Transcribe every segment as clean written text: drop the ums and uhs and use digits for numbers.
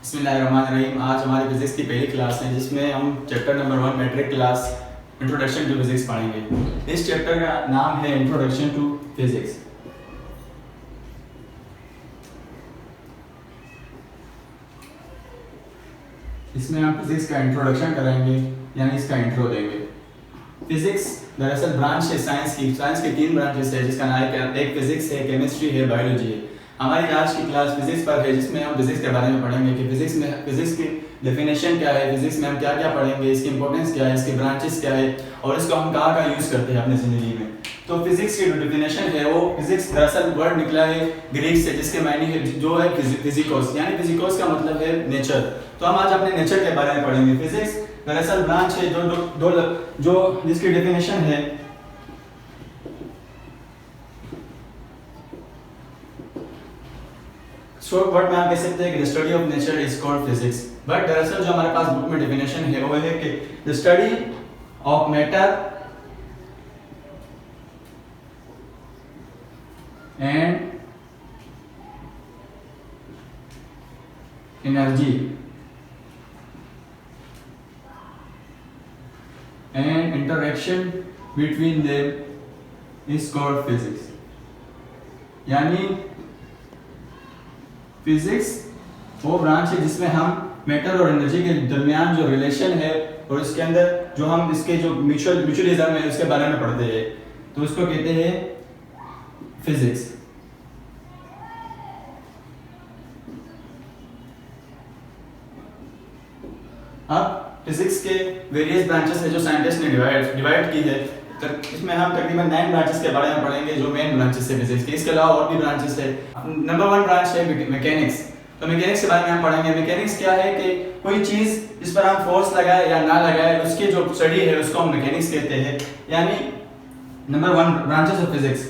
बिस्मिल्लाहिर्रहमानिर्रहीम। आज हमारी फिजिक्स की पहली क्लास है जिसमें हम chapter number 1 matric class introduction to physics पढ़ेंगे। इस चैप्टर का नाम है इंट्रोडक्शन टू फिजिक्स। इसमें हम फिजिक्स का इंट्रोडक्शन करेंगे यानी इसका इंट्रो देंगे। फिजिक्स दरअसल ब्रांच है साइंस की तीन ब्रांचेस है जिसका नाम है, एक फिजिक्स है, केमिस्ट्री है, बायोलॉजी है। हमारी आज की क्लास फिजिक्स पर है जिसमें हम फिजिक्स के बारे में पढ़ेंगे कि फिजिक्स की डेफिनेशन क्या है, फिजिक्स में हम क्या क्या पढ़ेंगे, इसकी इंपॉर्टेंस क्या है, इसकी ब्रांचेस क्या है और इसको हम कहाँ कहाँ यूज़ करते हैं अपनी ज़िंदगी में। तो फिजिक्स की जो डेफिनेशन है वो फिजिक्स दरअसल वर्ड निकला है ग्रीक से जिसके मायने है जो है फिजिकोस, यानी फिजिकोस का मतलब है नेचर। तो हम आज अपने नेचर के बारे में पढ़ेंगे। फिजिक्स दरअसल ब्रांच है जो जिसकी डेफिनेशन है शॉर्ट वर्ड में आप कह सकते हैं कि the study of nature is called physics. But दरअसल जो हमारे पास बुक में डेफिनेशन है वो है कि the study of matter and energy and interaction between them is called physics. यानी फिजिक्स वो ब्रांच है जिसमें हम मैटर और एनर्जी के दरमियान जो रिलेशन है और इसके अंदर जो हम इसके जो म्यूचुअलिज्म है उसके बारे में पढ़ते हैं, तो उसको कहते हैं फिजिक्स। अब फिजिक्स के वेरियस ब्रांचेस है जो साइंटिस्ट ने डिवाइड की है। इसमें हम तकरीबन 9 ब्रांचेस के बारे में पढ़ेंगे जो मेन ब्रांचेस है फिजिक्स के। इसके अलावा और भी ब्रांचेस है। नंबर 1 ब्रांच है मैकेनिक्स। तो मैकेनिक्स के बारे में हम पढ़ेंगे। मैकेनिक्स क्या है कि कोई चीज जिस पर हम फोर्स लगाए या ना लगाए उसकी जो स्टडी है उसको हम मैकेनिक्स कहते हैं। यानी number 1 branches of physics.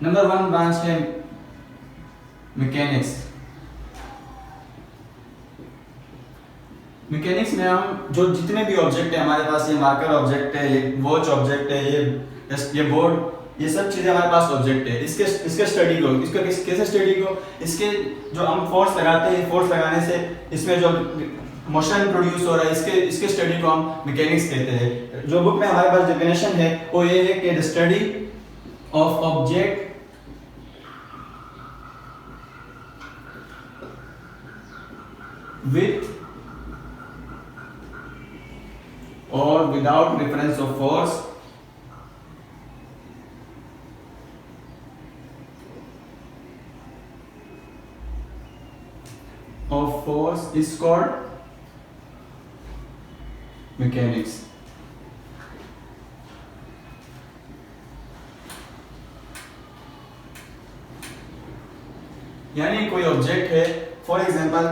Number 1 branch है मैकेनिक्स। मैकेनिक्स में हम जो जितने भी ऑब्जेक्ट है हमारे पास, ये मार्कर ऑब्जेक्ट है, ये वॉच ऑब्जेक्ट है, ये बोर्ड, ये सब चीजें हमारे पास ऑब्जेक्ट है। इसके स्टडी को कैसे स्टडी को इसके जो हम फोर्स लगाते हैं, फोर्स लगाने से इसमें जो मोशन प्रोड्यूस हो रहा है इसके स्टडी को हम मैकेनिक्स कहते हैं। जो बुक में हमारे पास डेफिनेशन है वो ये है कि the study of object with or without reference of force is called mechanics। यानी कोई ऑब्जेक्ट है, फॉर एग्जांपल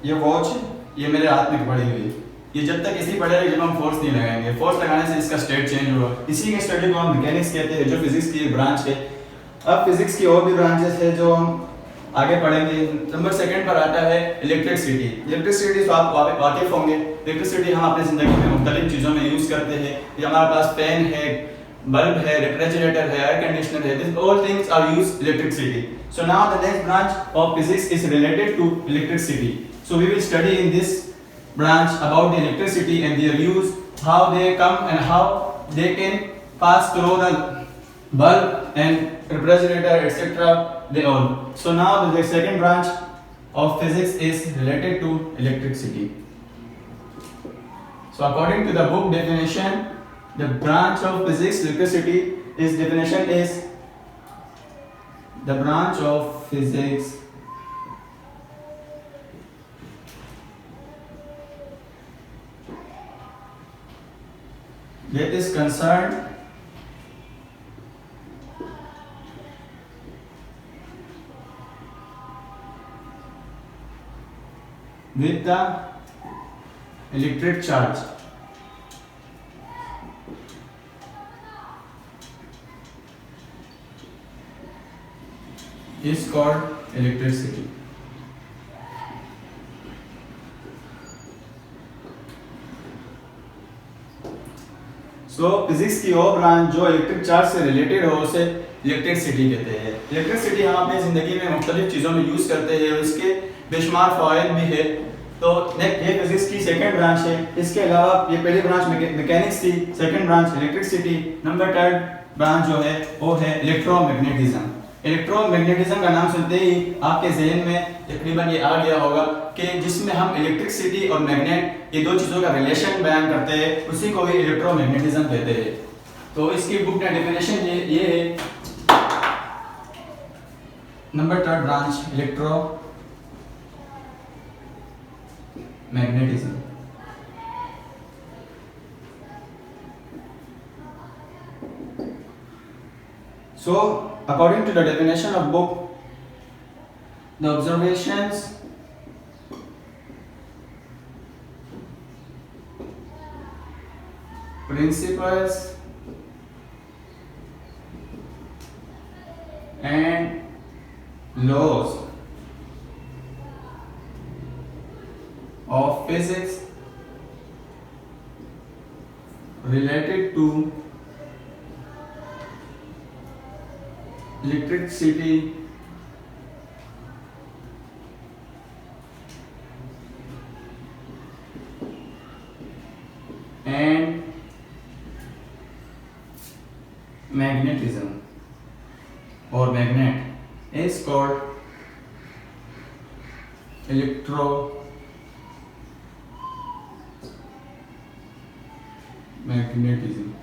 ये वॉच है, ये मेरे हाथ में पड़ी हुई है, ये जब तक इसी पड़े रहेगी जब हम फोर्स नहीं लगाएंगे। फोर्स लगाने से इसका स्टेट चेंज होगा। इसी के स्टडी को हम मैकेनिक्स कहते हैं जो फिजिक्स की एक ब्रांच है। अब फिजिक्स की और भी ब्रांचेस है जो हम आगे पढ़ेंगे। नंबर 2 पर आता है इलेक्ट्रिसिटी। इलेक्ट्रिसिटी तो आप वाकिफ होंगे। इलेक्ट्रिसिटी हम अपनी जिंदगी में मुख्तलिफ चीज़ों में यूज़ करते हैं। ये हमारे पास फैन है, बल्ब है, रेफ्रिजरेटर है, एयर कंडीशनर है। These all things are used electricity. So now the next branch of physics is related to electricity. So we will study in this branch about the electricity and their use, how they come and how they can pass through the bulb and refrigerator, etc. They all. So now the second branch of physics is related to electricity. So according to the book definition, the branch of physics electricity is definition is the branch of physics that is concerned with the electric charge is called electricity. So physics की वो branch जो electric charge से related हो उसे electricity कहते हैं। Electricity हम अपनी ज़िंदगी में मुख्तलिफ चीज़ों में यूज़ करते हैं, उसके बेशुमार फ़वाइद भी है। तो ये फिजिक्स की सेकंड ब्रांच है। इसके अलावा ये पहली ब्रांच मैकेनिक्स थी, second branch electricity, number third branch जो है वो है इलेक्ट्रोमैग्नेटिज्म। इलेक्ट्रोमैग्नेटिज्म का नाम सुनते ही आपके जहन में तकरीबन ये आ गया होगा कि जिसमें हम इलेक्ट्रिसिटी और मैग्नेट ये दो चीज़ों का रिलेशन बयान करते हैं, उसी को भी इलेक्ट्रोमैग्नेटिज्म कहते हैं। तो इसकी बुक में डेफिनेशन ये है, number third branch electromagnetism. So, according to the definition of book, the observations principles and laws of physics related to electricity and magnetism or magnet is called electromagnetism।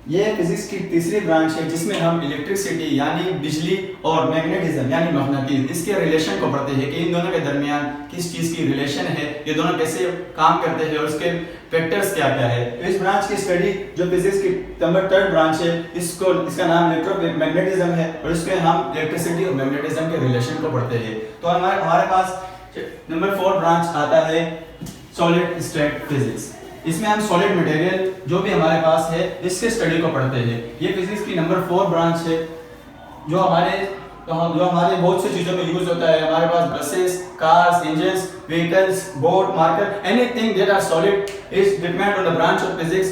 ये physics की तीसरी branch है जिसमें हम electricity यानी बिजली और magnetism यानी मगनातीस इसके रिलेशन को पढ़ते हैं कि इन दोनों के दरमियान किस चीज़ की रिलेशन है, ये दोनों कैसे काम करते हैं और उसके फैक्टर्स क्या क्या है। तो इस ब्रांच की स्टडी जो फिजिक्स की नंबर थर्ड ब्रांच है इसका नाम इलेक्ट्रोमैग्नेटिज्म है और इसमें हम इलेक्ट्रिसिटी और मैग्नेटिज्म के रिलेशन को पढ़ते हैं। तो हमारे पास नंबर फोर्थ ब्रांच आता है सॉलिड स्टेट फिजिक्स। इसमें हम सॉलिड मटेरियल जो भी हमारे पास है इसके स्टडी को पढ़ते हैं। ये फिजिक्स की नंबर 4 ब्रांच है जो हमारे बहुत सी चीज़ों में यूज होता है। हमारे पास buses, cars, engines, vehicles, boat, marker, anything that are solid is depend on the branch of physics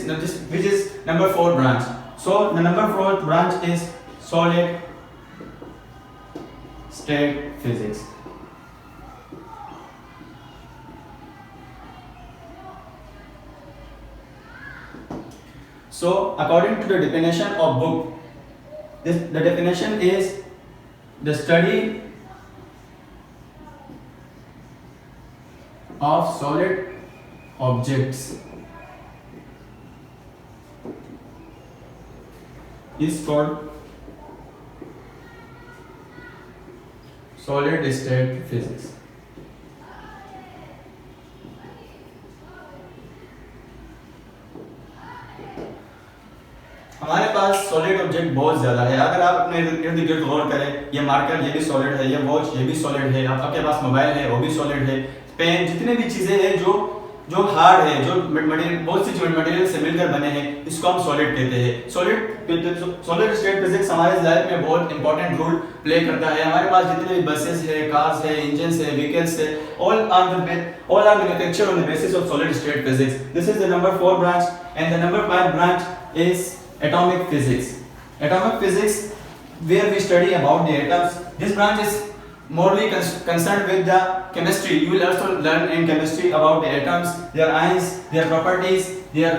which is number 4 branch. So the number 4th branch is solid state physics. So, according to the definition of book, the definition is the study of solid objects is called solid state physics। हमारे पास solid object बहुत ज़्यादा है। अगर आप अपने इर्द गिर्द गौर करें, ये मार्कर ये भी सॉलिड है, ये वॉच ये भी सॉलिड है, आपके पास मोबाइल है वो भी सॉलिड है, पेन, जितने भी चीज़ें हैं जो हार्ड है, जो मटेरियल बहुत सी मटेरियल से मिलकर बने हैं, इसको हम सॉलिड कहते हैं। सॉलिड स्टेट फिजिक्स हमारे लाइफ में बहुत इंपॉर्टेंट रोल प्ले करता है। हमारे पास जितने भी बसेस है, कार्स है, इंजन्स है, व्हीकल्स है, all are manufactured on the basis of solid state physics। This is the number 4 branch and the number 5 branch is atomic physics। Atomic physics where we study about the atoms। This branch is morely concerned with the chemistry। You will also learn in chemistry about the atoms, their ions, their properties, their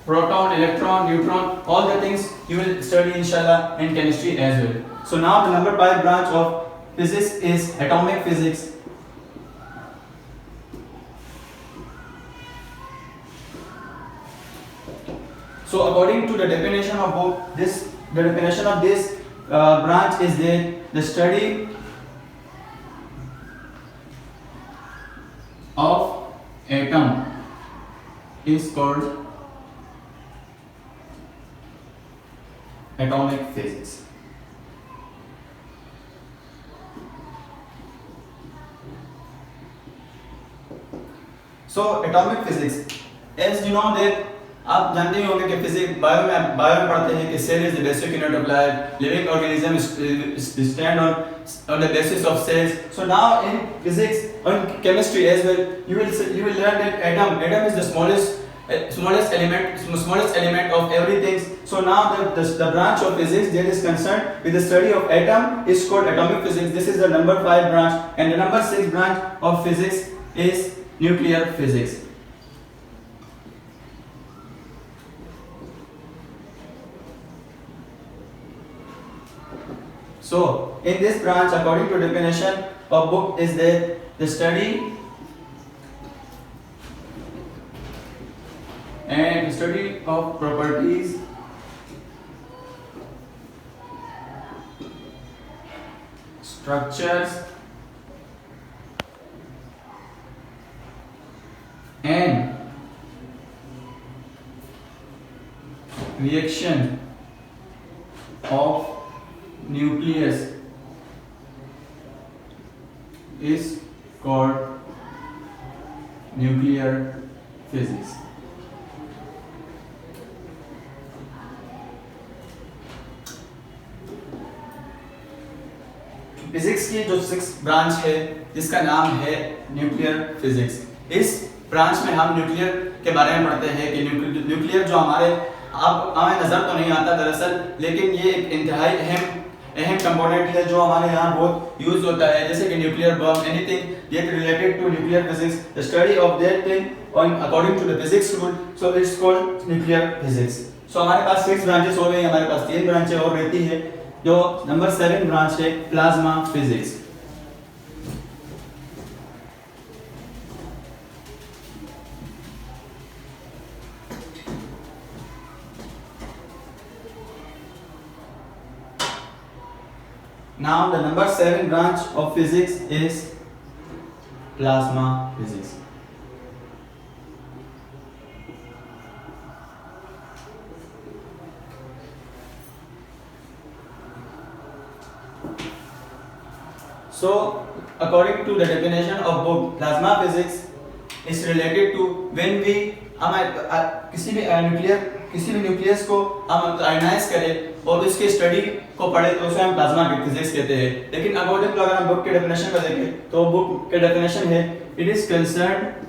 proton, electron, neutron, all the things you will study inshallah in chemistry as well। So now the number 5 branch of physics is atomic physics। So according to the definition of book, the definition of this branch is that the study of atom is called atomic physics। So atomic physics, as you know that आप जानते ही होंगे कि physics bio में पढ़ते हैं कि cell is the basic unit of life, living organism stand on the basis of cells. So now in physics on chemistry as well, you will learn that atom is the smallest element of everything. So now the branch of physics that is concerned with the study of atom is called atomic physics. This is the number 5 branch, and the number 6 branch of physics is nuclear physics. So in this branch, according to definition of book, is that the study of properties structures and reaction of nucleus is called nuclear physics. Physics की जो 6 branch है जिसका नाम है nuclear physics, इस branch में हम nuclear के बारे में पढ़ते हैं कि न्यूक्लियर जो हमें नज़र तो नहीं आता दरअसल, लेकिन ये एक इंतहाई अहम कंपोनेंट है जो हमारे यहाँ बहुत यूज होता है, जैसे कि nuclear bomb, anything that related to nuclear physics, the study of that thing on according to the physics rule, so it's called nuclear physics. So हमारे पास 6 ब्रांचेस हो गई, हमारे पास 3 ब्रांचें और रहती है, जो नंबर 7 ब्रांच है plasma physics. Now the number 7 branch of physics is plasma physics. So according to the definition of book, plasma physics is related to when we किसी भी न्यूक्लियस को हम आयनाइज करें और उसके स्टडी को पढ़े तो उसे हम प्लाज्मा फिजिक्स कहते हैं। लेकिन अकॉर्डिंग टू अगर हम बुक के डेफिनेशन को देखें तो बुक के डेफिनेशन है it is concerned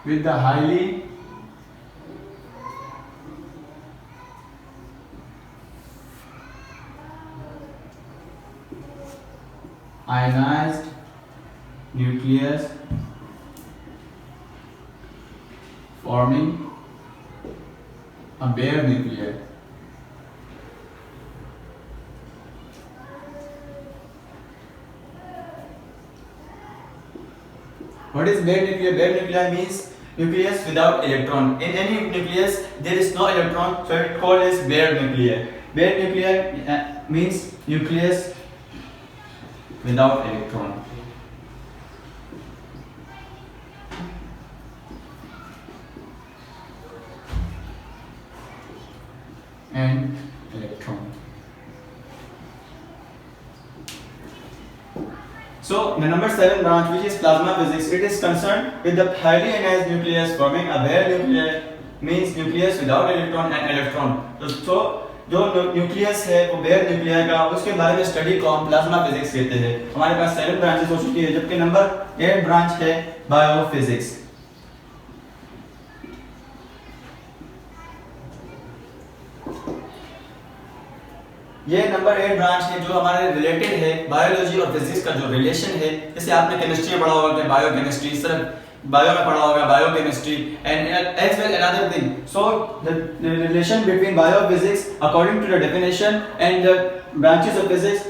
with the highly ionized nucleus forming a bare nucleus. What is bare nucleus? Bare nucleus means nucleus without electron. In any nucleus there is no electron, so it called as bare nucleus. Bare nucleus means nucleus without electron. And electron. So the number 7 branch, which is plasma physics, it is concerned with the highly ionized nucleus forming a bare nucleus, means nucleus without electron and electron. So जो nucleus है वो bear nuclear का, उसके बारे में study को हम plasma physics कहते हैं। हमारे पास 7 ब्रांचेस हो चुकी है, जबकि नंबर 8 ब्रांच है बायोफिजिक्स। ये नंबर 8 ब्रांच है जो हमारे रिलेटेड है बायोलॉजी और फिजिक्स का जो रिलेशन है, जैसे आपने केमिस्ट्री पढ़ा होगा कि बायोकेमिस्ट्री, सिर्फ बायो में पढ़ा होगा biochemistry and as well another thing. So the relation between biophysics according to the definition and the branches of physics,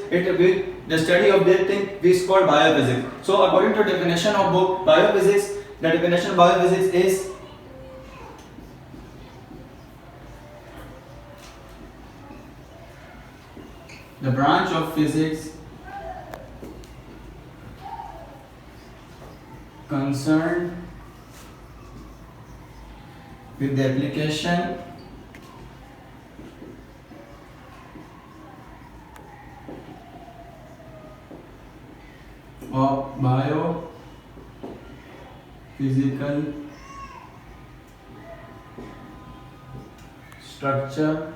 the study of that thing is called biophysics. So according to definition of book biophysics, the definition of biophysics is the branch of physics concerned with the application of biophysical structure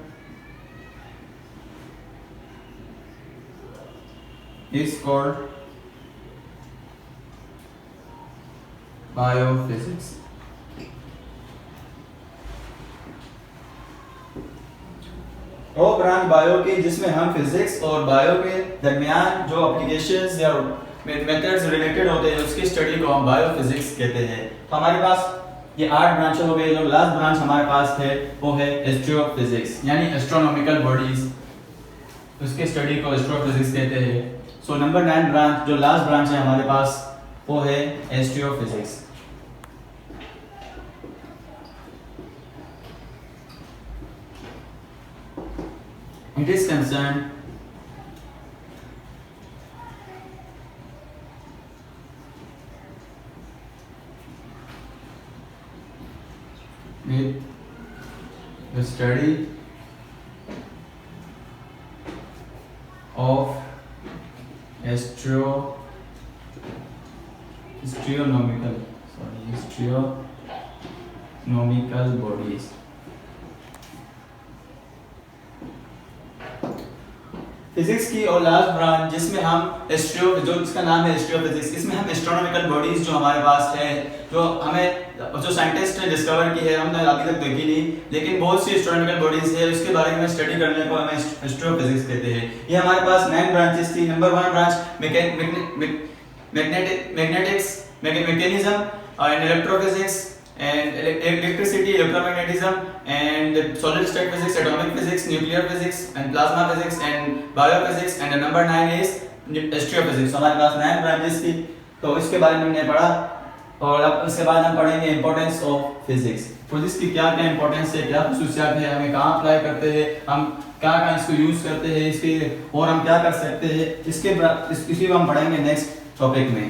is called biophysics. वो branch bio की जिसमें हम physics और bio के दरमियान जो applications या methods related होते हैं उसकी स्टडी को हम बायोफिजिक्स कहते हैं। तो हमारे पास ये 8 ब्रांच हो गए। जो लास्ट ब्रांच हमारे पास है वो है एस्ट्रोफिजिक्स यानी एस्ट्रोनॉमिकल बॉडीज, उसकी स्टडी को एस्ट्रोफिजिक्स कहते हैं। सो नंबर 9 ब्रांच जो लास्ट ब्रांच है हमारे पास वो है astrophysics. It is concerned with the study of astronomical bodies. Physics की और लास्ट ब्रांच जिसमें हम जो इसका नाम है एस्ट्रोफिजिक्स, इसमें हम एस्ट्रोनॉमिकल बॉडीज जो हमारे पास है, जो हमें जो साइंटिस्ट ने डिस्कवर की है, हमने अभी तक देखी नहीं, लेकिन बहुत सी एस्ट्रोनॉमिकल बॉडीज है, उसके बारे में स्टडी करने को हमें एस्ट्रोफिजिक्स कहते हैं। ये हमारे पास 9 ब्रांचेस थी। Number 1 branch magnetism and electrophysics and electricity, electromagnetism and solid state physics, atomic physics, nuclear physics and plasma physics and biophysics and the number 9 is astrophysics। हमारे पास 9 ब्रांचेस थी, तो इसके बारे में हमने पढ़ा और अब उसके बाद हम पढ़ेंगे इंपॉर्टेंस ऑफ फिजिक्स। फिजिक्स की क्या क्या इंपॉर्टेंस है, क्या खसूसियात है, हमें कहाँ अप्लाई करते हैं, हम क्या इसको यूज करते हैं, इसके और हम क्या कर सकते हैं, इसी को हम पढ़ेंगे नेक्स्ट टॉपिक में।